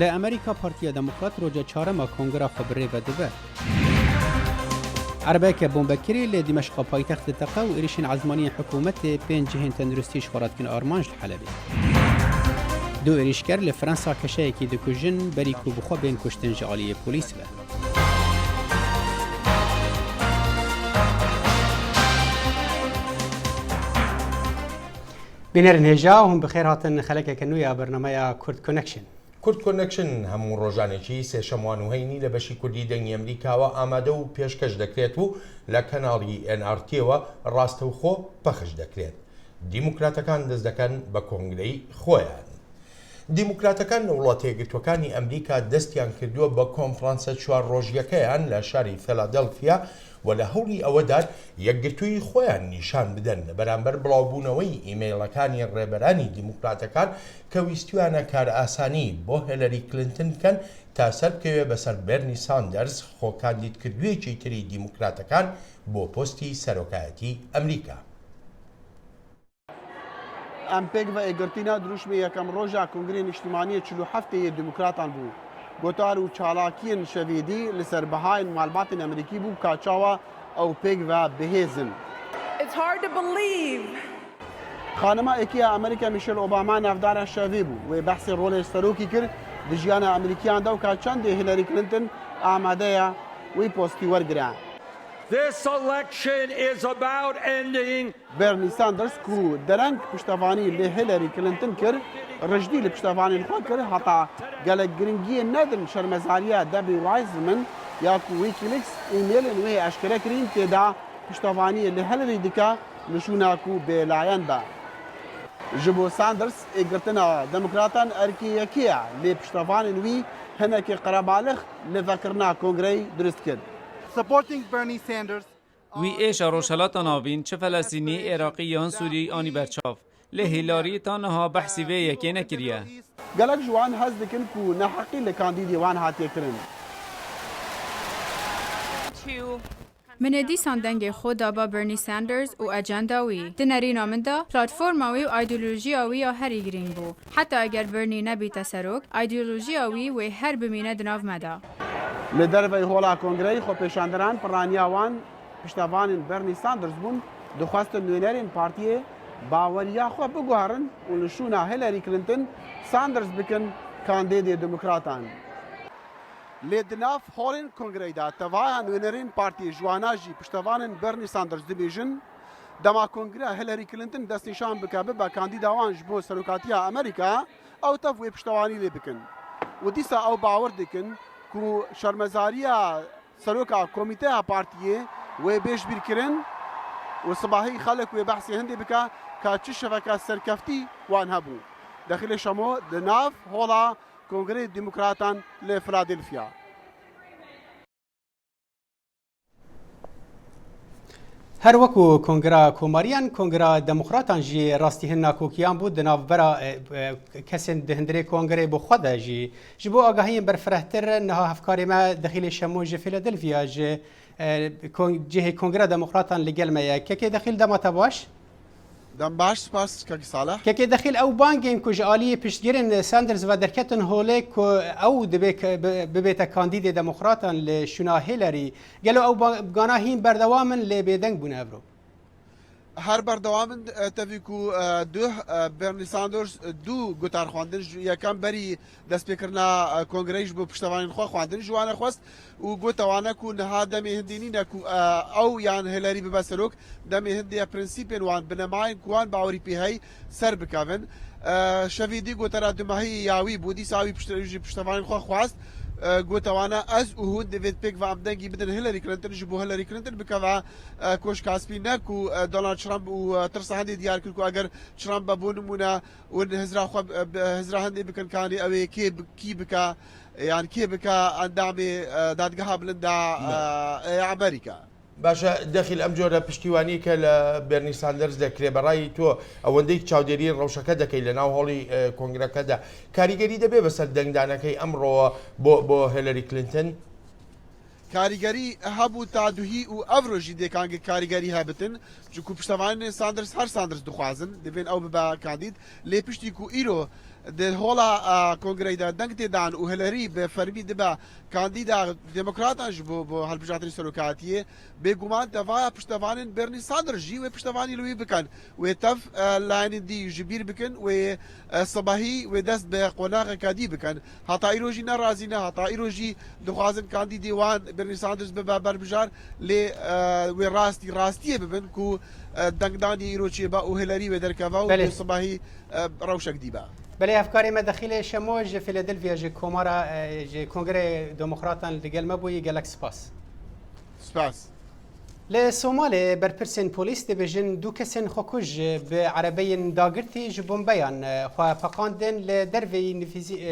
لأمريكا بارتيا ديمقراط روجا چارما كونغرا خبري بدبه عربك بومبكري لدمشق بايتخت تقا وإريشين عزماني حكومة بين جهين تندرستيش خوراتكن آرمانج الحلبي دو إريشكر لفرنسا كشايكي دكوجن بريكو بخوا بين كشتن جعالي بوليس به بنرن هجا وهم بخير هاتن خلقة كنويا برنامج كورد كونكشن. کورد کۆنەکشن هەموو ڕۆژانێکی سێشەموان و هەینی لە بەشی کوردی دەنگی ئەمریکاوە ئامادە و پێشکەش دەکرێت و لە کەناڵی NRTەوە ڕاستەوخۆ پەخش دەکرێت. دیموکراتەکان دەست دەکەن بە کۆنگرەی خۆیان. دیموکراتەکان لە وڵاتە یەکگرتووەکانی ئەمریکا دەستیان کردووە بە کۆنفرانسە 4 ڕۆژیەکەیان لە شاری فیلادلفیا و لە هەوڵی ئەوەدا یەکگرتووی خۆیان نیشان بدەن لە بەرامبەر بڵاوبوونەوەی ئیمەیلەکانی ڕێبەرانی دیموکراتەکان کە ویستویانە کار ئاسانی بۆ هێلەری کلینتن بکەن تا سەر بکەوێ بەسەر بەرنی ساندەرز خۆکاندیدکردوویەکی تری دیموکراتەکان بۆ پۆستی سەرۆکایەتی ئەمریکا. ئەم پێک بە ئێگرتینا دروشمی یەکەم ڕۆژە کۆنگرەی نیشتیمانی 47 دیموکراتان بوو. گۆتار و چالاکیên şevêdî li ser bihayên malbatên Amerîkî bû ka çawa ew pêk ve bihêzin. It's hard to believe. Xanima Êkiya Amerîka Michelle Obama navdara şevê bû. Wê behsê rolê serokî kir di jiyana Amerîkiyan de û ka çendê Hillary Clinton amadeya wî postî wergire. This election is about ending. Bernie Sanders ku dereng piştevanî lê Hillary Clinton kir, rijdî li piştevanên xwe kir heta gelek giringiyê nedin şermezariya Debbie Wiseman ya ku Wikileaks emailên wê eşkere kirîn têda piştevaniyê li Hillary dike nişûna ku bêlayen be. Ji bo Sanders êgirtina demokratan erkê yekiye lê piştevanên wî hinekî qerebalix li vekirina kongreyê durist kir. Supporting Bernie Sanders. وی ایش روشلات ناوین چه فلسطینی عراقی یان سوری آنی برچاف له هیلاری تانها بحثی وی یکی نکریه. گلک جوان هز دکن کو نحقی لکاندیدی وان هاتی کرن. من دیسان دنگ خود با برنی ساندرز و اجندا وی دنری نامندا پلتفرم وی و ایدئولوژی وی هری گرینگ بو حتی اگر برنی نبی تسرک ایدئولوژی وی و هر بمینه دناو مدا. لدر وی هولا کنگره خو پیشاندران پرانیاوان پشتوان برنی ساندرز بون دخواست نوینرین پارتیه باوریا خو بگوهرن و نشونا هیلاری کلینتن ساندرز بکن کاندید دموکراتان. لدناف هولین کنگره دا توایا نوینرین پارتی جواناجی پشتوان برنی ساندرز دیویژن دما کنگره هیلاری کلینتن دست نشان بکابه با کاندیداوان جبو سروکاتیا امریکا او تفوی پشتوانی لی بکن و دیسا او باور دکن کو شرمزاریا سروکا کمیته پارتیه و بیش بیر کرن و صباحی خلق و بحثی هندی بکا که چه شبکه سرکفتی وان هبو داخل شمو دناف هولا کنگره دموکراتان لفلادلفیا. هر وکو کنگرا کوماریان کنگرا دموکراتان جی راستی هننا کوکیان بود دناف برا کسین دهندری کنگره بو خدا جی جبو آگاهیم برفرهتر نها افکاری ما داخل شمو جی فیلادلفیا جی جه کنگره دموکراتان لگل ما که داخل دمات باش دم باش سپاس که صالح که داخل او بانگین کج عالی پشتگیرن ساندرز و درکتن هوله کو او ببیت کاندید دموکراتان لشنا هیلاری گلو او بگاناهین بردوامن لبیدنگ بونه ابرو هر بردوامن تفیکو دو برنی ساندرز دو گوتار خواندن یکم بری دست بکرنا کنگرهش بو پشتوانین خوا خواندن جوانه خواست و گوتوانه کو نها دمی هندینی نکو او یان هیلاری ببسروک دمی هندی پرنسیپین وان بنماین کوان باوری پیهی سر بکاون شویدی گوتارا دماهی یاوی بودی ساوی پشتوانین خوا خواست گوتوانا از اوهود دوید پیک و امدنگی بدن هیلاری کلینتن جبو هیلاری کلینتن بکوا کوش کاسپی نکو دونالد ترامپ و ترس هندی دیار کرد کو اگر ترامپ بونمونا و هزرا خو هزرا هندی بکن کانی اوی کی بکا يعني كي بكا اندامي دادگاه بلندا امريكا باشا داخل ام جوره پشتیوانی که برنی ساندرز دکری برای تو اوندی چاودێری ڕەوشەکە دەکەی لە ناو هۆڵی کۆنگرەکەدا کاریگەری دەبێ بەسەر دەنگدانەکەی ئەمڕۆ بۆ هیلاری کلینتن کاریگەری هەبوو تا دوهی و ئەڤڕۆژی دێکانگە کاریگەری هەبتن چونکو پشتەوانین ساندرز هەر ساندرز دخوازن دەبێن ئەو ببە کاندید لێ پشتی کو ئیرۆ ده هولا كونغري دا دنگتي دان وهلاري بفرمي دبا كانديدا ديمقراطان جبو هالبجاتري سلوكاتيه بيغومان تفايا پشتوانين بيرني ساندرز جي وپشتواني لوي بكن وتف لاين دي جبير بكن وصباحي ودست بقناغ كادي بكن هتا ايروجي نرازينا هتا ايروجي دخوازن كاندي ديوان بيرني ساندرز ببابر بجار لي وراستي ببن كو دنگداني ايروجي با وهلاري ودركافا وصباحي روشك ديبا بله افکاری مداخل شما جه فیلادلفیا جه کومارا جه کنگره دموکراتان لگل مبوی گلک سپاس لسومالی برپرسین پلیس دبیجن دو کسین خوکوش به عربین داگرتی جبون بیان خواه پاقاندن لدروی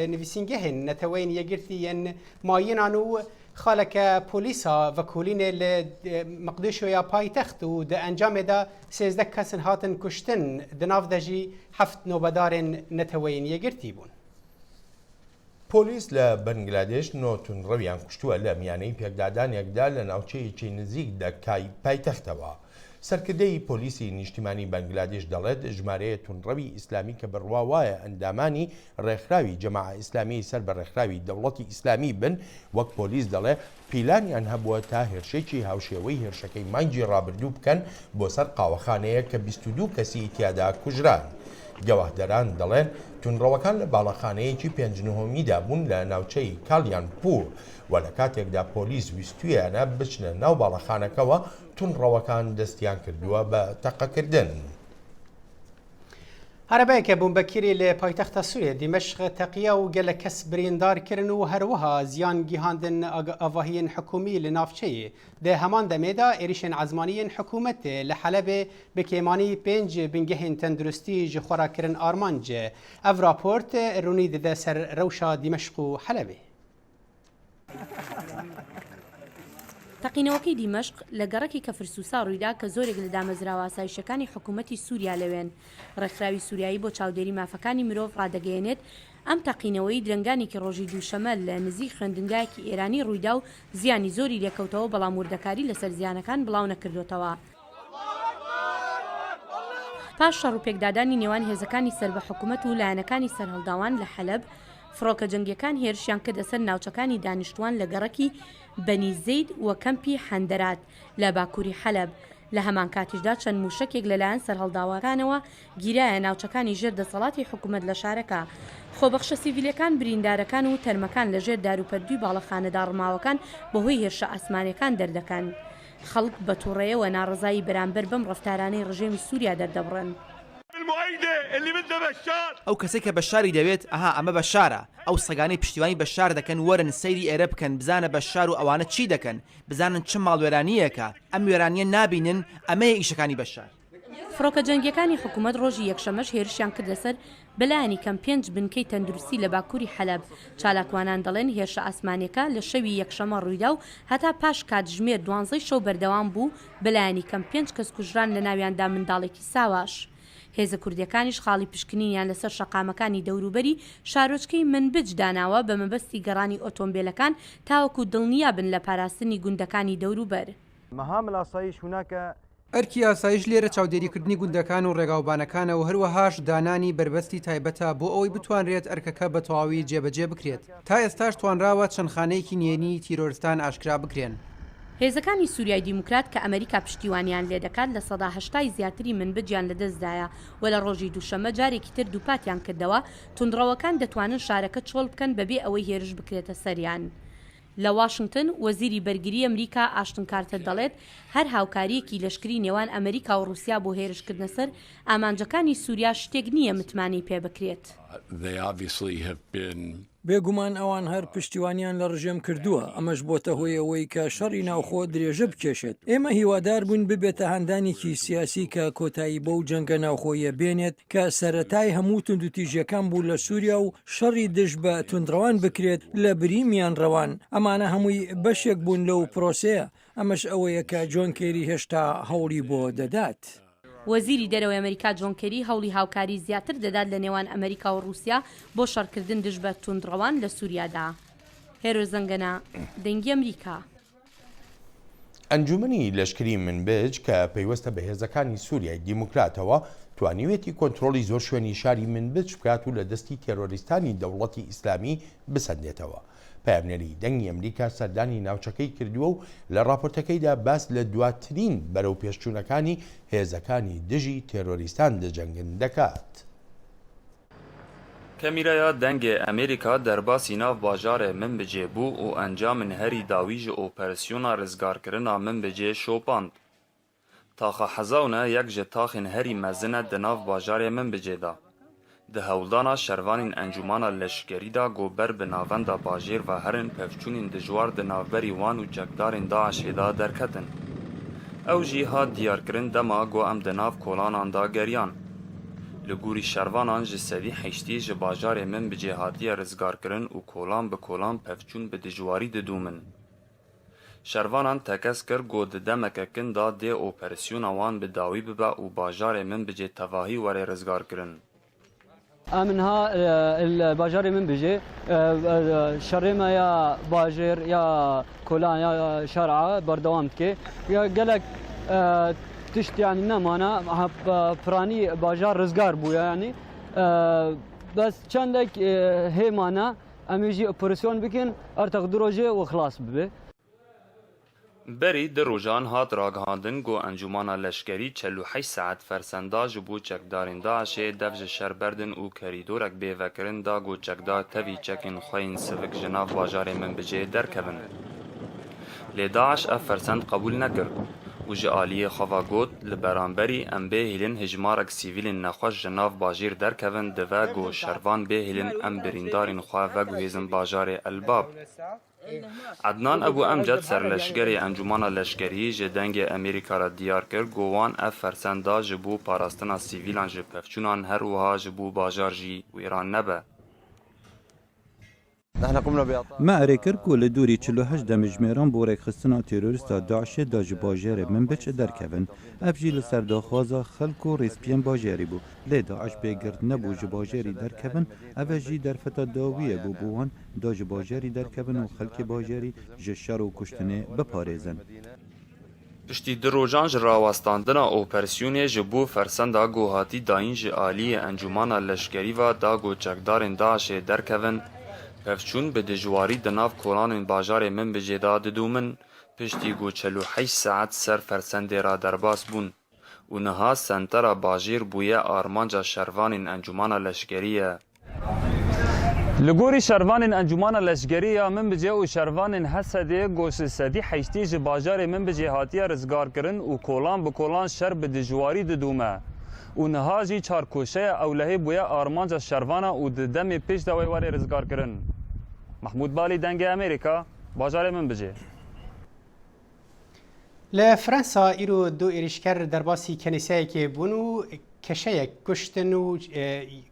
نویسینگهن نتوین یگرتی ین ماینانو خالك بوليسا وكولين لمقدشو يا بايتخت و ده انجام دا 13 كسن هاتن كشتن دناف دجي حفت نوبدار نتوين يگرتي بون پۆلیس لە بەنگلادێش نۆتون ڕەویان کوشتووە لە میانەی پێکدادانێکدا لە ناوچەیەکی نزیک دەکای پایتەختەوە. سەرکردەی پۆلیسی نیشتیمانی بەنگلادێش دەڵێت ژمارەیە تونڕەوی ئیسلامی کە بڕوا وایە ئەندامانی ڕێکخراوی جەماعە ئیسلامی سەر بە ڕێکخراوی دەوڵەتی ئیسلامی بن وەک پۆلیس دەڵێ پیلانیان هەبووە تا هێرشێکی هاوشێوەی هێرشەکەی مانگی ڕابردوو بکەن بۆ سەر قاوەخانەیە کە 22 کەسی تیادا کوژران. گەواهدەران دەڵێن تونڕەوەکان لە باڵەخانەیەکی پێنجنهۆمیدا بوون لە ناوچەی کالیان پور و لە کاتێکدا پۆلیس ویستویانە بچنە ناو باڵەخانەکەەوە تونڕەوەکان دەستیان کردووە بە تەقەکردن. عربەیەکە بوومبەکیری لە پایتەختە سووریا دیمەشق تەقیە و گەلە کەس بریندارکردن و هەروەها زیان گیهاندن ئاڤاهیên حکومی لە ناوچەیە دە هەمان دەمێدا عێریشên عەزمانیên حکوومەتê لە حەلەبێ bi kêmanî 5 bingehên tenduristî ji xwe re kirin armanc. Ev raport rûnî dide ser rewşa Dîmeşq û Helebê. تەقینەوەکەی دیمەشق لە گەڕێکی کە فرسوسا ڕوویدا کە زۆرێک لە دامەزراوە ئاسایشەکانی حکوومەتی سووریا لەوێن ڕێکخراوی سووریایی بۆ چاودێری مافەکانی مرۆڤ ڕادەگەیەنێت ئەم تەقینەوەی درنگانێکی ڕۆژی دووشەمە لە نزیک خوێندنگایەکی ئێرانی ڕوویدا و زیانی زۆری لێکەوتەوە بەڵام وردەکاری لەسەر زیانەکان بڵاو نەکردوێتەوە. پاش شەڕوپێکدادانی نێوان هێزەکانی سەر بە حکوومەت و لایەنەکانی سەرهەڵداوان لە حەلەب فڕۆکە جەنگیەکان هێرشیان کردە سەر ناوچەکانی دانیشتوان لە گەڕەکی بەنی زەید و کەمپی حەندەرات لە باکووری حەلەب. لە هەمان کاتیشدا چەند موشکێک لەلایەن سەرهەڵداوەکانەوە گیرایە ناوچەکانی ژێر دەسەڵاتی حکوومەت لە شارەکە. خۆبەخشە سیڤیلەکان بریندارەکان و تەرمەکان لەژێر داروپەردووی باڵەخانەدا ڕماوەکان بەهۆی هێرشە ئاسمانیەکان دەردەکەن. خەڵک بە تووڕێیەوە ناڕزایی بەرامبەر بەم ڕەفتارانەی ڕژێمی سووریا دەردەبڕن. ئەو کەسێک کە بەشاری دەوێت ئەها ئەمە بەشارە ئەو سەگانەی پشتیوانی بەشار دەکەن وەرن سەیری ئێرە بکەن بزانە بەشار و ئەوانە چی دەکەن بزانن چ ماڵوێرانیەکە ئەم وێرانیە نابینن ئەمەیە ئیشەکانی بەشار. فڕۆکە جەنگیەکانی حکوومەت ڕۆژی یەکشەمەش هێرشیان کردە سەر بەلایانی کەم 5 بنکەی تەندروستی لە باکووری حەلەب. چالاکوانان دەڵێن هێرشە ئاسمانیەکە لە شەوی یەکشەمە ڕوویدا و هەتا پاش کاتژمێر 12 شەو بەردەوام بوو بەلایانی کەم 5 کەس کوژران لە ناویاندا منداڵێکی ساواش. هێزە کوردیەکانیش خاڵی پشکنینیان لەسەر شەقامەکانی دەوروبەری شارۆچکەی منبج داناوە بە مەبەستی گەڕانی ئۆتۆمبیلەکان تاوەکو دڵنیا بن لە پاراستنی گوندەکانی دەوروبەر. ئەرکی ئاسایش لێرە چاودێریکردنی گوندەکان و ڕێگاوبانەکانەوە هەروەهاش دانانی بربەستی تایبەتە بۆ ئەوەی بتوانرێت ئەرکەکە بە تەواوی جێبەجێ بکرێت. تا ئێستاش توانراوە چەند خانەیەکی نێنی تیرۆرستان ئاشکرا بکرێن. هێزەکانی سووریای دیموکرات کە ئەمریکا پشتیوانیان لێ دەکات لە 80 زیاتری منبجیان لەدەستدایە و لە ڕۆژی دووشەمە جارێکی تر دووپاتیان کردەوە تونڕەوەکان دەتوانن شارەکە چۆڵ بکەن بەبێ ئەوەی هێرش بکرێتە سەریان. لە واشنگتن وەزیری بەرگری ئەمریکا ئاشتن کارتر دەڵێت هەر هاوکاریەکی لەشکری نێوان ئەمریکا و رووسیا بۆ هێرشکردنە سەر ئامانجەکانی سووریا شتێک نییە متمانی پێ بکرێت. بێگومان ئەوان هەر پشتیوانیان لە ڕژێم کردووە ئەمەش بۆتە هۆی ئەوەی کە شەڕی ناوخۆ درێژە بکێشێت. ئێمە هیوادار بوون ببێتە هەندانێکی سیاسی کە کۆتایی بەو جەنگە ناوخۆیە بێنێت کە سەرەتای هەموو توندوتیژیەکان بوو لە سووریا و شەڕی دژ بە توندڕەوان بکرێت لە بریمیان ڕەوان. ئەمانە هەمووی بەشێک بوون لەو پرۆسەیە ئەمەش ئەوەیە کە جۆن کێری هێشتا هەوڵی بۆ دەدات. وەزیری دەرەوەی ئەمریکا جۆن کێری هەوڵی هاوکاری زیاتر دەدات لە نێوان ئەمریکا و رووسیا بۆ شەڕکردن دژ بە توندڕەوان لە سووریادا. هێرۆ زەنگەنە دەنگی ئەمریکا. ئەنجومەنی لەشکری منبج کە پەیوەستە بە هێزەکانی سووریای دیموکراتەوە توانیوێتی کۆنتترۆلی زۆر شوێنی شاری منبج بکات و لە دەستی تێرۆریستانی دەوڵەتی ئیسلامی بسەندێتەوە. پامنەری دەنگی ئەمریکا سەردانی ناوچەکەی کردووە و لە راپۆرتەکەیدا باس لە دواترین بەرەو پێشچوونەکانی هێزەکانی دژی تێرۆریستان دەجەنگن دەکات. کەمیرەیە دەنگێ ئەمریکا دەرباسی ناو باژارێ منبجێ بوو و ئەنجامن هەری داوی ji ئۆپەرسیۆنا ڕزگارکردنا منبجێ شۆپاند. تاخە حەزاونە یەک ji taxên herî mezin di nav bajarê Minbicê da. Di hewldana şervanên encûmana leşkerî da gober bi navenda bajêr ve herin pevçûnên dijwar di navberî wan û cekdarên Daişê da derketin. Ew jî hat diyarkirin dema got em di nav kolanan da geriyan. Li gorî şervanan ji sedî heştî ji bajarê Minbicê hatiye rizgarkirin û kolan bi kolan pevçûn bi dijwarî didûmin. Şervanan tekez kir got di demekekin da dê operasyona wan bi dawî bibe û bajarê Minbicê tevahî were rizgarkirin. منها الباجار من بيجي شريمه يا باجر يا كولان يا شارعه بردوام تكي يا قالك تشت يعني نمانا فراني باجار رزقار بو يعني بس عندك هيمانا اميجي اوبراسيون بكن ارتق دروجه وخلاص ببي بری در روزان هات راگهاندن گو انجمانا لشکری 48 ساعت فرسندا جبو چکدارین داعش دفج شربردن او کریدورک بیوکرن دا گو چکدار تاوی چکین خوین سوک جناف باجار منبجه درکبن. لی داعش اف فرسند قبول نکر و جعالی خوا گوت لبرانبری ام بیهلن هجمارک سیویلن نخوش جناف باجیر درکبن دو گو شروان بیهلن ام بریندارین خوا وگو هیزن باجار الباب. عدنان ابو امجد سرلشگری انجمن لشکری جدنگ امریکا را دیار کرد گوان اف فرسندا جبو پاراستنا سیویلان جپفچونان هر وها جبو باجار جی و ایران نبه. ما اريكر كل دوري 48 دمجميران بوريك خستنا تيروريستا داعش داج باجر منبج دركبن افجي لسرداخوازا خلكو ريسبيان باجري بو لي داعش بيگرد نبو جباجري دركبن افجي درفتا داويه بو بوان داج باجري دركبن و خلك باجري جشار و كشتنه بپاريزن. پشتی دروجان راوستاندنا اوپرسیونی جبو فرسندا گوهاتی داین جعالی انجمانا لشکری و دا گو چکدارن داعش درکبن پفچون به دجواری دناف کولان باجار منبجه دا ددومن پشتی گو 48 ساعت سر فرسنده را درباس بون و نها سنتر باجیر بویه آرمانجا شروان انجمان لشگریه. لگوری شروان انجمان لشگریه منبجه و شروان حسده گوش سدی حیشتی ج باجار منبجه هاتیه رزگار کرن و کولان به کولان شر به دجواری ددومه. و نهاجی چارکوشه اولهی بویا آرمانجا شروانا و دمی پیش دوی واری رزگار کرن. محمود بالی دنگ امریکا باجار منبجه. لفرانسا ایرو دو ایریشکر درباسی کنیسه که بونو کشه کشتن و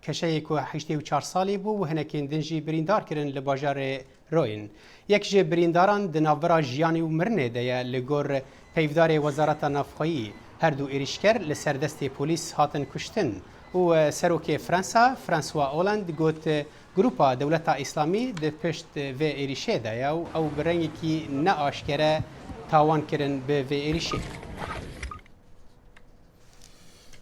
کشه که 84 سالی بو و هنکین دنجی بریندار کرن لباجار روین. یک جه برینداران دناورا جیانی و مرنه دیا لگور پیفدار وزارت نافخایی هر دو ایریشکر لسردست پولیس هاتن کشتن و سروک فرانسا فرانسوا اولند گوت گروپا دولت اسلامی د پشت و ایریشه دایا او برنگی کی نه آشکره تاوان کرن به و ایریشه.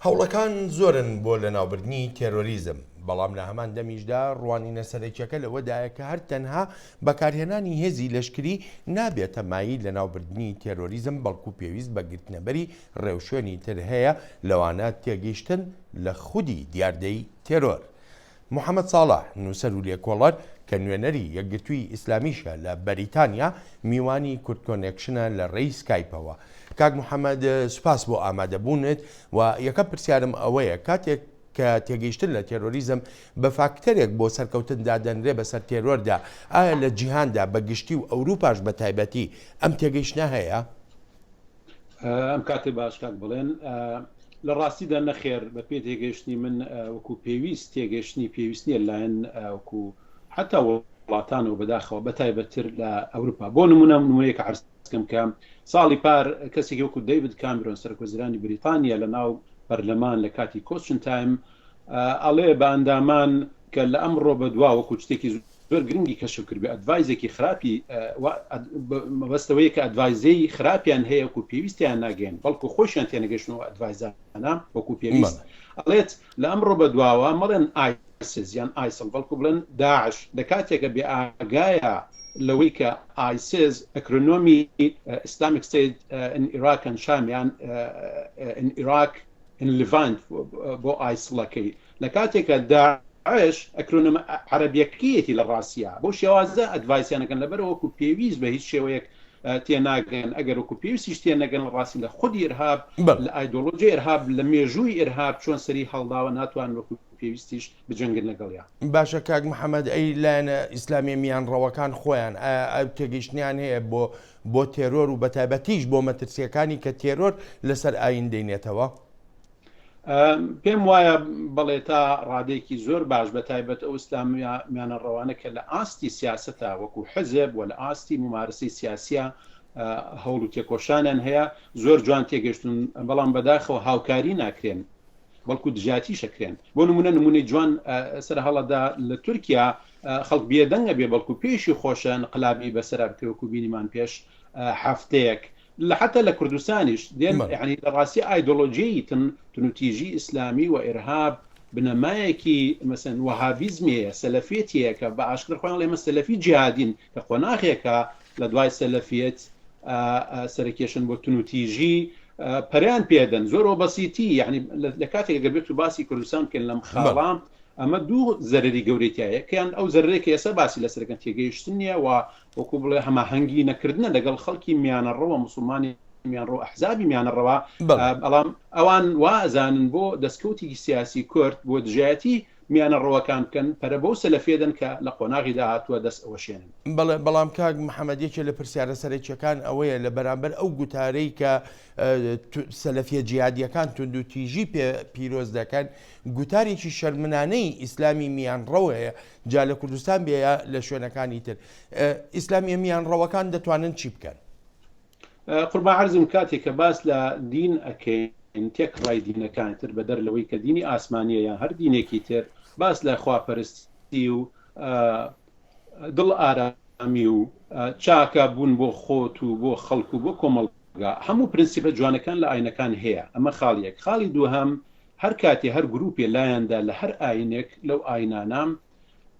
هەوڵەکان زۆرن بۆ لەناوبردنی تێرۆریزم بەڵام لە هەمان دەمیشدا ڕوانینە سەرەکیەکە لەوەدایە کە هەر تەنها بەکارهێنانی هێزی لەشکری نابێتە مایی لەناوبردنی تێرۆریزم بەڵکو پێویست بە گرتنەبەری ڕێوشێنی تر هەیە لەوانە تێگەیشتن لە خودی دیاردەی تێرۆر. محەممەد ساڵح نووسەر و لێکۆڵەر کە نوێنەری یەکگرتووی ئیسلامیشە لە بەریتانیا میوانی کورد کۆنێکشنە لە ڕێی سکایپەوە. کاک محەممەد سوپاس بۆ ئامادەبوونت و یەکەم پرسیارم ئەوەیە کاتێک کە تێگەیشتن لە تێرۆریزم بە فاکتەرێک بۆ سەرکەوتندا دەنرێ بەسەر تێرۆردا ئایا لە جیهاندا بەگشتی و ئەوروپاش بە تایبەتی ئەم تێگەیشتنە هەیە؟ ئەم کاتێ باش کاک بڵێن لە ڕاستیدا نەخێر بە پێ تێگەیشتنی من وەکو پێویست تێگەیشتنی پێویست نیە لایەن وەکو حتا وڵاتانەوە بەداخەوە بە تایبەتتر لە ئەوروپا. بۆ نمونەیەکە عرضکەم کە ساڵی پار کەسێکی وەکو دەیڤید کامرۆن سەرۆکوەزیرانی بریتانیا لە ناو پەرلەمان لە کاتی کۆشن تایم ئەڵێ بە ئەندامان کە لە ئەمڕۆ بە دوا وەکو شتێکی زۆر گرنگی کەشف کرد بێ ئەدڤایزێکی خراپی مەبەستەوەی کە ئەدڤایزەی خراپیان هەیە وەکو پێویستیان ناگەین بەڵکو خۆشیان تێنەگەشتنەوە ئەدڤایزانە وەکو پێویست ئەڵێت لە ئەمڕۆ بەدواوە مەڵێن ئایسیس یان ئایسڵ بەڵکو بڵێن داعش لە کاتێکە بێ ئاگایە لەوەی کە ئایسیس ئەکرۆنۆمی ئیسلامیک ستیت in Iraq and Sham یان in Iraq in Levant بۆ ئایسڵەکەی لە کاتێکە داعش ئەکرۆنۆم عەرەبیەکەیەتی لە ڕاستیە بۆ شێوازە ئەدڤایسیانەکەن لەبەرەوە وەکو پێویست بە هیچ شێوەیەک تێناگەن ئەگەر وەکو پێویستیش تێنەگەن لە ڕاستی لە خودی ئێرهاب لە ئایدۆلۆژی ئێرهاب لە مێژووی ئێرهاب چۆن سەری هەڵداوە ناتوان وەکو پێویستیش بجەنگن لەگەڵیان. باشە کاک محەممەد ئەی لایەنە ئیسلامی میانڕەوەکان خۆیان تێگەیشتیان هەیە بۆ تێرۆر و بەتایبەتیش بۆ مەترسیەکانی کە تێرۆر لەسەر ئاین دێنێتەوە. پێم وایە بەڵێ تا ڕادێکی زۆر باش بە تایبەت ئەو ئیسلامیانە ڕەوانە کە لە ئاستی سیاسەتە وەکو حزب و لە ئاستی ممارسی سیاسیە هەوڵ و تێکۆشانیان هەیە زۆر جوان تێگەشتون بەڵام بەداخەوە هاوکاری ناکرێن بەڵکو دژاتی شەکرێن بۆ نمونەی جوان سەر هەڵەدا لە تورکیا خەڵک بێدەنگە بێ بەڵکو پێشی خۆشە انقلابی بەسەر بکەوەکو بینیمان پێش هەفتەیەک لە حتى لە کوردستانیش دێن یعنی لە ڕاستی ئایدۆلۆژیی تونوتیژی ئیسلامی و ئێرهاب بنەمایەکی مەسەن وەهابیزمەیە سەلەفێتیە کە بە ئاشکر خۆیان لێمە سەلەفی جیهادین کە خۆناغێکە لە دوای سەلەفیەت سەرکێشن بۆ تونوتیژی پەریان پێدەن زۆر بەسیتی یعنی لە کاتێک گەر بێت و باسی کوردستان بکەن لەم خاڵام ئەمە دوو زەرری گەورەیەکیایە کەیان ئەو زەرێکی ئێستا باسی لەسەرەکەن تێگەیشتن نیە و وەکو بڵێ هەماهەنگی نەکردنە لەگەڵ خەڵکی میانەڕەوە مسلمانی میانڕۆ ئەحزابی میانەڕەوە بەڵام ئەوان وازانن بۆ دەستکەوتێکی سیاسی کورد بۆ دژایەتی میانەڕەوەکان بکەن پەرە بەو سەلەفێدن کە لە قۆناغی داهاتووە دەست ئەوەشێنن. بەڵام کاک محەممەدیەکێ لە پرسیارە سەرەکیەکان ئەوەیە لە بەرامبەر ئەو گوتارەی کە سەلەفیە جیهادیەکان توندوتیژی پیرۆز دەکەن گوتارێکی شەرمنانەی ئیسلامی میانڕەوەیە جا لە کوردستان بێە لە شوێنەکانی تر ئیسلامی میانڕەوەکان دەتوانن چی بکەن؟ قوربان عەرزم کاتێک کە باس لە دین ئەکەین تێک ڕای دینەکان تر بەدەر لەوەی کە دینی ئاسمانیە یان هەر دینێکی تر باس لە خواپەرستی و دڵ ئارامی و چاکە بوون بۆ خۆت و بۆ خەڵک و بۆ کۆمەڵگا هەموو پرینسیپە جوانەکان لە ئاینەکان هەیە ئەمە خاڵیەک خاڵی دووهەم هەر کاتی هەر گروپێ لایەندا لە هەر ئاینێک لەو ئاینانام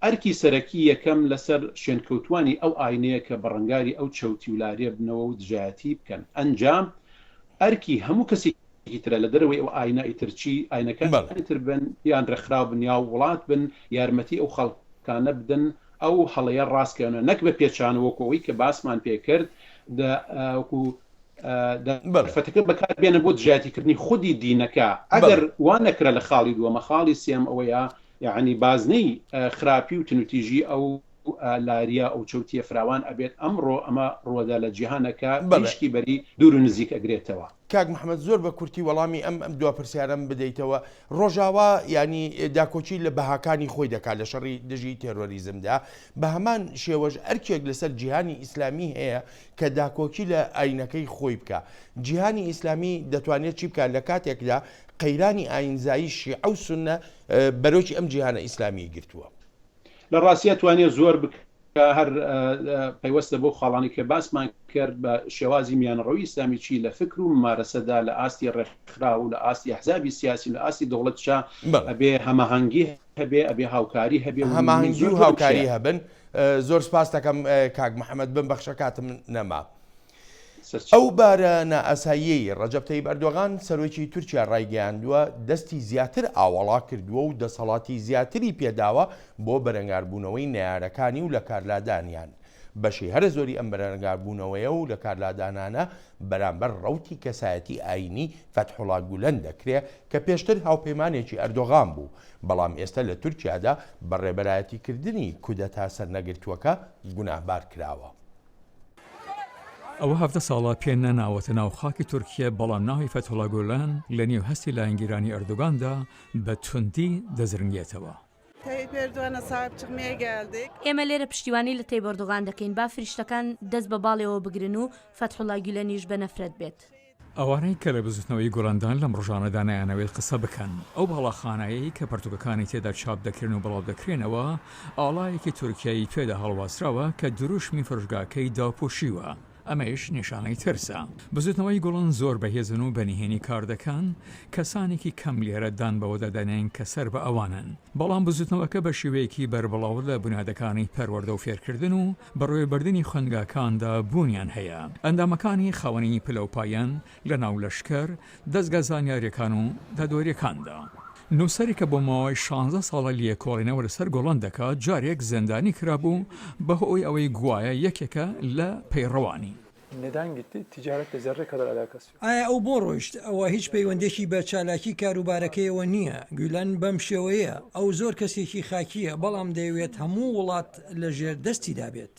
ئەرکی سەرەکی یەکەم لەسەر شوێنکەوتوانی ئەو ئاینەیە کە بەڕنگاری ئەو چەوتی و لارێ بنەوە و دژایەتی بکەن ئەنجام ئەرکی هەموو کەسی ترە لە دەرەوەی ئەو ئاینە ئیترچی ئاینەکان تر بن یان ڕێکخراو بن یا وڵات بن یارمەتی ئەو خەڵکانە بدەن ئەو هەڵەیە ڕاستکەونە نەک بە پێچانەوەکەوەی کە باسمان پێکرد وەکو فەتەکە بەکاربێنە بۆ دژایەتیکردنی خودی دینەکە ئەگەر وان نەکرە لە خاڵی دووەمە خاڵی سێم ئەوەیە یعنی بازنەی خراپی و تنوتیژی ئەو لاریە ئەو چەوتیە فراوان ئەبێت ئەمڕۆ ئەمە ڕۆدا لە جیهانەکە بەشتی بەری دوور و نزیک ئەگرێتەوە. کاک محەممەد زۆر بە کورتی وەڵامی ئەم دو پرسیارم بدەیتەوە ڕۆژاوا ینی داکۆچی لە بەهاکانی خۆی دەکات لە شەڕی دژی تێرۆریزمدا بە هەمان شێوەش ئەرکێک لەسەر جیهانی ئیسلامی هەیە کە داکۆچی لە ئاینەکەی خۆی بکە جیهانی ئیسلامی دەتوانێت چی بکات لە کاتێکدا قەیرانی ئاینزایی شیعە و سونە بەرۆکی ئەم جیهانە ئیسلامی گرتووە. لە ڕاستیە توانێت زۆر بکە هەر پەیوەستە بۆ خاڵانی کە باسمان کرد بە شێوازی میانڕەوی ئیسلامی چی لە فکر و ممارەسەدا لە ئاستی ڕێکخرا و لە ئاستی ئەحزابی سیاسی لە ئاستی دەوڵەتشا ئەبێ هەماهەنگی هەبێ ئەبێ هاوکاری هەبێ هەماهەنگی و هاوکاری هەبن. زۆر سپاس دەکەم کاک محەممەد بم بەخشە کاتم نەما. ئەو بارە نائاساییەی ڕەجەب تەیب ئەردۆغان سەرۆکی تورکیا ڕایگەیاندووە دەستی زیاتر ئاوەڵا کردووە و دەسەڵاتی زیاتری پێداوە بۆ بەرەنگاربوونەوەی نەیارەکانی و لە کارلادانیان بەشی هەر زۆری ئەم بەرەنگاربوونەوەیە و لە کارلادانانە بەرامبەر ڕەوتی کەسایەتی ئاینی فەتحوڵا گولەن دەکرێت کە پێشتر هاوپەیمانێکی ئەردۆغان بوو بەڵام ئێستا لە تورکیادا بەڕێبەرایەتیکردنی کودەتا سەرنەگرتووەکە گوناهبار کراوە. ئەوە هەفتە ساڵە پێ نەناوەتە ناو خاکی تورکیە بەڵام ناوی فەتحوڵا گۆلان لە نێو هەستی لایەنگیرانی ئەردۆغاندا بە توندی دەزرنگێتەوە. ئێمە لێرە پشتیوانی لە تەیب ئەردۆغان دەکەین با فریشتەکان دەست بە باڵێەوە بگرن و فەتحوڵا گولەنیش بە نەفرەت بێت. ئەوانەی کە لە بزوتنەوەی گۆڵندان لەم ڕۆژانەدا نایانەوێت قسە بکەن ئەو باڵاخانایی کە پەرتوکەکانی تێدا چاپ دەکرێن و بڵاو دەکرێنەوە ئاڵایەکی تورکیایی پێدا هەڵواسراوە کە دروشمی فرۆشگاکەی داپۆشیوە. ئەمەش نیشانەی ترسە. بزوتنەوەی گوڵن زۆر بەهێزن و بەنیهێنی کار دەکەن، کەسانێکی کەم لێرە دان بەوە دەدەنێن کە سەر بە ئەوانن. بەڵام بزوتنەوەکە بە شێوەیەکی بەربڵاو لە بنیادەکانی پەروەردە و فێرکردن و بەڕێوەبردننی خوێندگاکاندا بوونیان هەیە. ئەندامەکانی خاوەنی پلەپایەن لە ناو لەشکەر، دەستگا زانیاریەکان و دادوەریەکاندا. نووسەری کە بۆ ماوەی 16 ساڵە لێکۆڵینەوە لەسەر گۆڵند دەکات جارێک زەندانی کرابوو بەهۆی ئەوەی گوایە یەکێکە لە پەیڕەوانی. ئایا ئەو بۆ ڕۆیشت ئەوە هیچ پەیوەندێکی بە چالاکی کاروبارەکەیەوە نییە. گویلەن بەم شێوەیە ئەو زۆر کەسێکی خاکیە بەڵام دەیەوێت هەموو وڵات لە ژێر دەستی دابێت.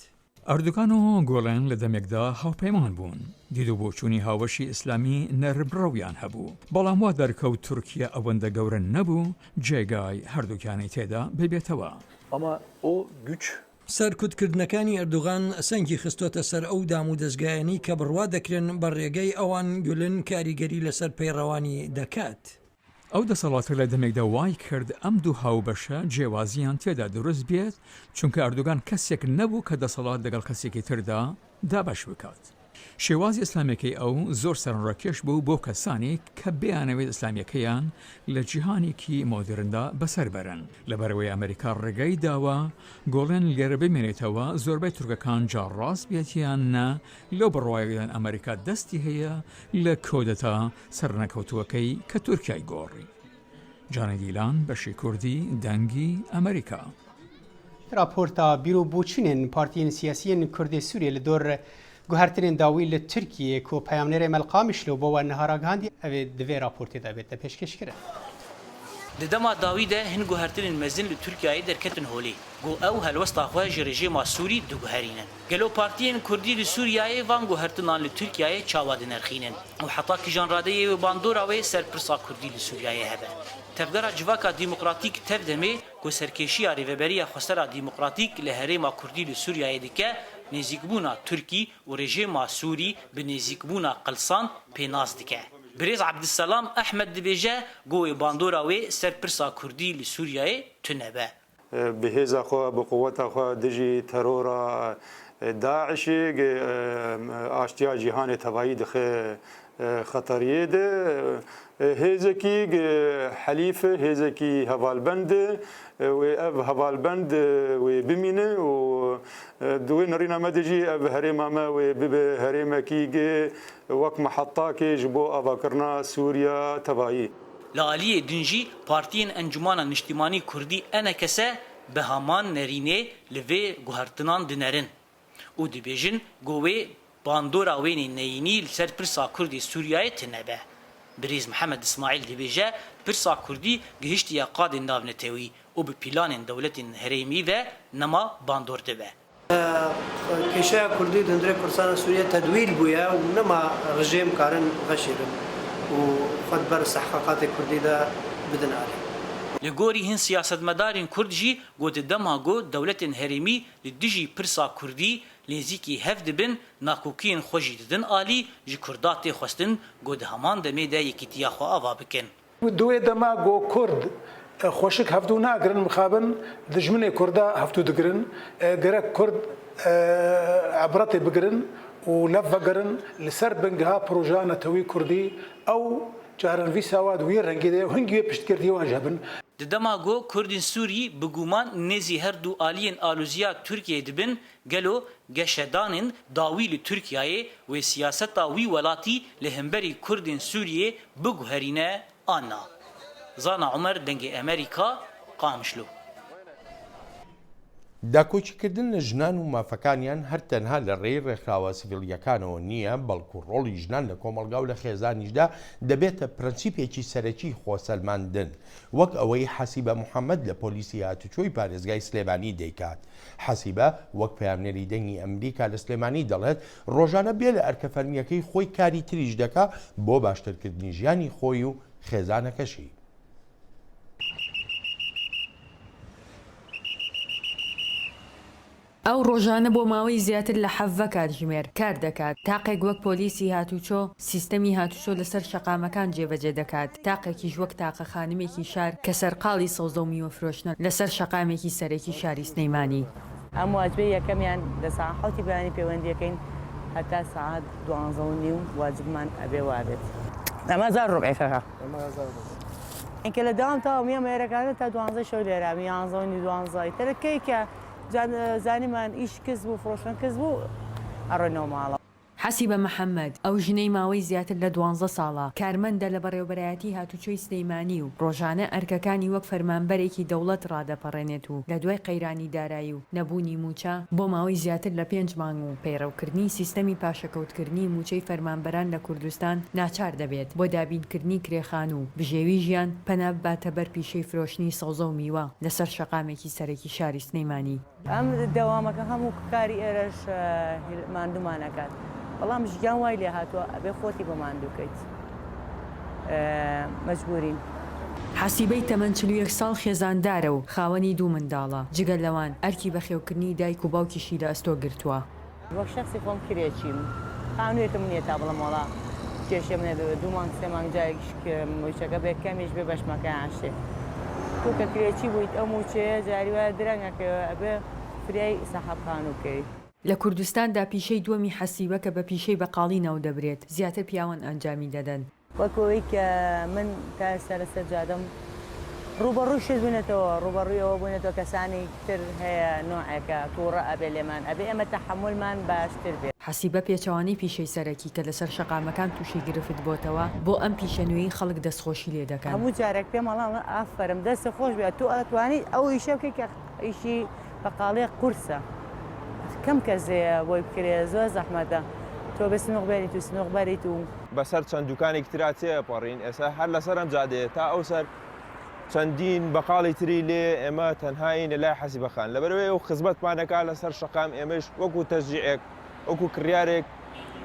ئەردوگان و گۆڵێن لە دەمێکدا هاوپەیمان بوون. دید و بۆچوونی هاوەشی ئیسلامی نەربڕەویان هەبوو. بەڵام وا دەرکەوت تورکیا ئەوەندە گەورە نەبوو جێگای هەردووکیانی تێدا ببێتەوە. ئەمە ئەو گوچ سەرکوتکردنەکانی ئەردوغان سەنگی خستۆتە سەر ئەو دام و دەستگایانی کە بڕوا دەکرێن بە ڕێگەی ئەوان گولن کاریگەری لەسەر پەیڕەوانی دەکات. ئەو دەسەڵاتە لە دەمێکدا وای کرد ئەم دوو هاوبەشە جێوازیان تێدا دروست بێت چونکە ئەردوگان کەسێک نەبوو کە دەسەڵات لەگەڵ کەسێکی تردا دابەش بکات. شێوازی ئیسلامیەکەی ئەو زۆر سەرڕەکێش بوو بۆ کەسانی کە بێیانەوێت ئیسلامیەکەیان لە جیهانێکی مۆدرندا بەسەر بەرن. لەبەرەوەی ئەمریکا ڕێگەی داوە گۆڵێن لێرە بمێنێتەوە زۆربەی تورکەکان جاڕاست بێتیان نە لەو بڕواایەدان ئەمریکا دەستی هەیە لە کۆدەتا سەرنەکەوتووەکەی کە تورکیای گۆڕی. جانە دیلان بەشی کوردی دەنگی ئەمریکا. راپۆرتا بیرۆ بۆچینên partiyên siyasiyên Kurdê Sûriye li dor guhertinên dawî li Tirkiye ku peyamnêrê Melqamişlo bo we nihara gihandî ev ê di vê raportê de bêt pêşkêşkirin. Di dema dawî de hin guhertinên mezin li Tirkiyeyê derketin holê. Got ew helwesta xwe ji rejîma Sûrî diguherînin. Gelo partiyên Kurdî li Sûriyeyê van guhertinan li Tirkiyeyê çawa dinerxînin. Ew heta kîjan radeyê wê bandora wê serpirsa Kurdî li Sûriyeyê hebe. Tevgera civaka demokratîk tev demê ku serkêşiya rêveberiya xwesera demokratîk li herêma Kurdî li Sûriyeyê dike, nêzîkbûna Tirkî û rejîma Sûrî bi nêzîkbûna Qilsan pênaz dike. Birêz Abdüselam Ehmed dibêje goyê bandora wê serpirsa Kurdî li Sûriyeyê tunebe. Bi hêza xwe bi quweta xwe dijî terora Daişê aştiya cîhanê tevahî dixe xeteriyê de hêzekî helîf hêzekî hevalbend wê ev hevalbend wê bimîne û di wê nirîna me de jî ev herêma me wê bibe herêmekî wek mehetakê ji bo avakirina Sûriya tevahî. Li aliyê din jî partiyên Encumana Niştimanî Kurdî enekese bi heman nerînê li vê guhertinan dinerin û dibêjin got wê bandora wênê neyînî li ser pirsa Kurdî Sûriyeyê tunebe. Birêz Mihemed İsmaîl dibêje pirsa Kurdî gihiştiye qadên navnetewî û bi pîlanên dewletên herêmî ve nema bandor dibe. Kêşeya Kurdî di hundirê Kurdistanê Sûriye tedwîl bûye û nema rejêm karin veşêrin û xwe ber sehqaqatê Kurdî de bidin alî. Li gorî hin siyasetmedarên Kurd jî got di dema got dewletên herêmî li dijî pirsa Kurdî lêzîkî hev dibin nakokiyên xwe jî didin alî ji Kurda tê xwestin got di heman demê de yekîtiya xwe ava bikin. Di wê dema got Kurd xweşik hevdû nagirin mixabin dijminê Kurda hevdû digirin gerek Kurd ebretê bigirin û lev vegirin li ser bingeha projeya netewî Kurdî ew caran vî sawa di wî rengê de hingî wê piştgirtî wan jebin. Di dema got Kurdên Sûrî bi guman nêzî her du aliyên alûziya Tirkiyeyê dibin gelo geşedanên dawî li Tirkiyeyê wê siyaseta wî welatî li hemberî Kurdên Sûriyê biguherîne anna. Zana Umer dengê Amerîka Qamişlo. داکۆچیکردن لە ژنان و مافەکانیان هەر تەنها لە ڕێی ڕێکخراوە سیڤیلیەکانەوە نییە بەڵکو ڕۆڵی ژنان لە کۆمەڵگا و لە خێزانیشدا دەبێتە پرەنسیپێکی سەرەکی خۆسەلماندن وەک ئەوەی حەسیبە محەممەد لە پۆلیسی هاتوچۆی پارێزگای سلێمانی دەیکات. حەسیبە وەک پەیامنێری دەنگی ئەمریکا لە سلێمانی دەڵێت ڕۆژانە بێ لە ئەرکەفەرمیەکەی خۆی کاری تریش دەکا بۆ باشترکردنی ژیانی خۆی و خێزانەکەشی. ئەو ڕۆژانە بۆ ماوەی زیاتر لە حەڤە کاتژمێر کار دەکات تاقێک وەک پۆلیسی هاتوچۆ سیستەمی هاتوچۆ لەسەر شەقامەکان جێبەجێ دەکات تاقێکیش وەک تاقە خانمێکی شار کە سەرقاڵی سەوزە و میوەفرۆشتنە لەسەر شەقامێکی سەرەکی شاری سلەیمانی ئەم واجبەی یەکەمیان لە ساعت 7 بەیانی پەیوەندیەکەین هەتا ساعت 12:30 واجبمان ئەبێ وابێت ئەمە 1000 ڕۆبعێکەکە اینکە لە داوام تاوە میە مێرەکانە تا 12 شەو لێرا 11:12 تەرەکەی کە زانیمان ئیش کەس بوو فڕۆشتن کەس بوو ئەڕۆینەوە ماڵە. حەسیبە مەحەممەد ئەو ژنەی ماوەی زیاتر لە 12 ساڵە کارمەندە لە بەڕێوەبەرایەتی هاتوچۆی سلەیمانی و ڕۆژانە ئەرکەکانی وەک فەرمانبەرێکی دەوڵەت ڕادەپەڕێنێت و لە دوای قەیرانی دارایی و نەبوونی موچە بۆ ماوەی زیاتر لە 5 مانگ و پەیڕەوکردنی سیستەمی پاشەکەوتکردنی موچەی فەرمانبەران لە کوردستان ناچار دەبێت بۆ دابینکردنی کرێخان و بژێوی ژیان پەنا باتە بەر پیشەی فرۆشتنی سەوزە و میوە لەسەر شەقامێکی سەرەکی شاری سلەیمانی. ئەم دەوامەکە هەموو کاری ئێرەش ماندوومانەکات. بەڵام ژیان وای لێ هاتووە ئەبێ خۆتی بە ماندووکەیت مەجبورین. حەسیبەی تەمەن 41 ساڵ خێزاندارە و خاوەنی 2 منداڵە جگەل لەوان ئەرکی بەخێوکردنی دایک و باوکیشی لە ئەستۆ گرتووە. وەک شخصی خۆم کرێچیم خانوویەکەم نییە تا بڵم وڵا کێشە منێ 2 مانگ 3 مانگ جایش موچەکە بێ کەمیش بێ بەشمەکە عاشێ تو کە کرێکی بوویت ئەو موچەیە جاری وایە درەنگەکە ئەبێ فریای سەحەب خانووکەی. لە کوردستاندا پیشەی دووەمی حەسیبە کە بە پیشەی بەقاڵی ناو دەبرێت زیاتر پیاوان ئەنجامی دەدەن. وەکەوەی کە من تا ئێستا لەسەر جادەم ڕوبەڕووشت بوونێتەوە ڕوبەڕوویەوە بوونێتەوە کەسانی تر هەیە نوعێکە تووڕە ئەبێ لێمان ئەبێ ئێمە تەحملمان باشتر بێت. حەسیبە پێچەوانی پیشەی سەرەکی کە لەسەر شەقامەکان تووشی گرفت بۆتەوە بۆ ئەم پیشەنوێی خەڵک دەستخۆشی لێ دەکەن. هەموو جارێک پێم وەڵام ئافەرم دەستە خۆش بێت تۆ ئەتوانیت ئەو ئیشە بکەی کە ئیشی بەقاڵەیە قورسە. کەم کەسەیە بۆی بکرێ زۆر زەحمەتە تۆ بە سنووڕبێریت و سنووڕبەریت و بەسەر چەند دوکانێکی ترا چێپەڕین ئێستا هەر لەسەر ئەم جادەیە تا ئەو سەر چەندین بەقاڵی تری لێ ئێمە تەنهاین لە لای حەسیبەخان لەبەرەوەی و خزمەتمانەکە لەسەر شەقام ئێمەش وەکو تەشجیعێک وەکو کڕیارێک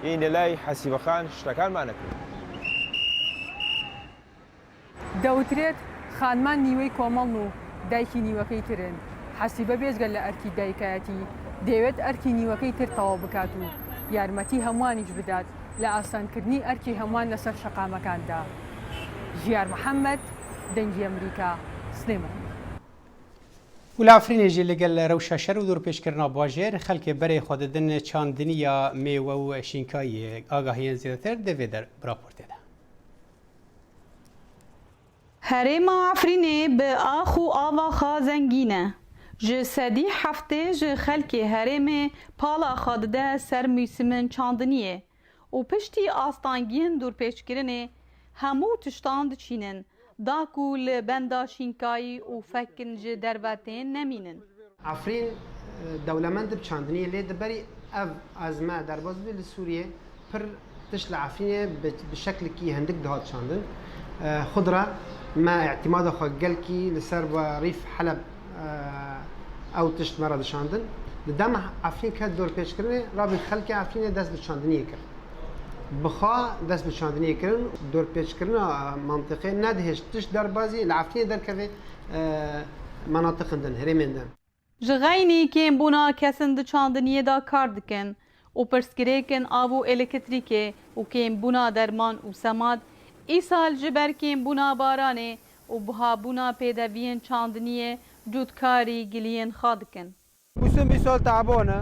ئین لە لای حەسیبەخان شتەکانمانەکرد. دەوترێت خانمان نیوەی کۆمەڵ و دایکی نیوەکەی ترن حەسیبە بێزگەل لە ئەرکی دایکایەتی دەیەوێت ئەرکی نیوەکەی تر تەواو بکات و یارمەتی هەمووانیش بدات لە ئاسانکردنی ئەرکی هەمووان لەسەر شەقامەکاندا. ژیار محەممەد دەنگی ئەمریکا سلێمان. ولافرینێژی لەگەل ڕەوشە شەر و دوورپێشکردنا باژێر خەلکێ بەرێ خۆدەدن چاندنیە مێوە و شینکایە ئاگاهیان زیاتر دەوێت راپۆرتێدا. هەرێما ئەفرینێ بە ئاخ و ئاواخا زەنگینە. ji sedî heftê ji xelkê herêmê pala xwe dide ser mûsimên çandiniyê û piştî astangiyên dûrpêçkirinê hemû tiştan diçînin da ku li benda şînkayî û fekin ji dervetên nemînin. Efrîn dewlemend bi çandiniyê lê diberî ev ezme derbas bê li Sûriyê pir tişt li Efrînê bi şeklekî hindik dihat çandin. Xud re me îtimada xwe gelkî li ser rîf Heleb ئەو تشت مەرە دەشاندن لە دەم ئەفرین کە دۆرپێچکردنێ ڕابی خەلکی ئەفرینێ دەست بە چاندنیە کرد بخوا دەست بە چاندنیە کردن دۆرپێچکردنە منطقێ نەدهێشت تشت دەربازی لە ئەفرینێ دەرکەوێ مناطقندن هەرێمێندن ji xeynî kêmbûna kesin di çandiniyê da kar dikin û pirsgirêkin av û elektrîkê û kêmbûna derman û semad îsal ji ber kêmbûna baranê û bihabûna pêdeviyên çandiniyê جودکاری گلیên xwe dikin. Mûsim îsal tebanê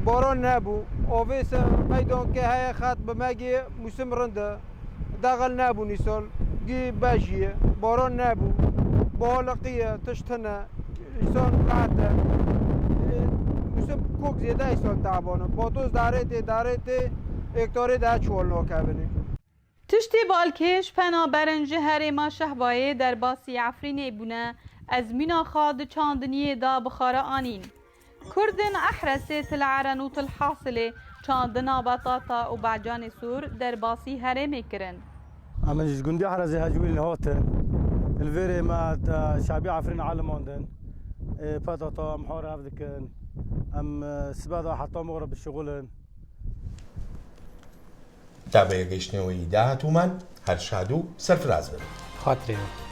baran nebû avê meydankê heye xet bi megê mûsim rind e deqel nebûn îsal gî bejiye baran nebû baliqiye tiştine îsal qet e mûsim kok zêde îsal tebanê batoz darêtê hektarê de çol nakevîne. Tiştê balkêş pena berin ji herêma Şehbayê derbasî Efrînê bûne ezmîna xwe di çandiniyê da bixare anîn. Kurdên Ehresê Tileren û Tilhasilê çandina betata û becanê Sûr derbasî herêmê kirin. Em ji gundê Ehresê hecwîn hatin li vêrê me şabî Efrîn alimandin betata em har ev dikin em sibeda heta me bi şixulin. تا بە یەگەیشتنەوەی داهاتوومان هەر شاد و سەرفراز بن. خاترێ.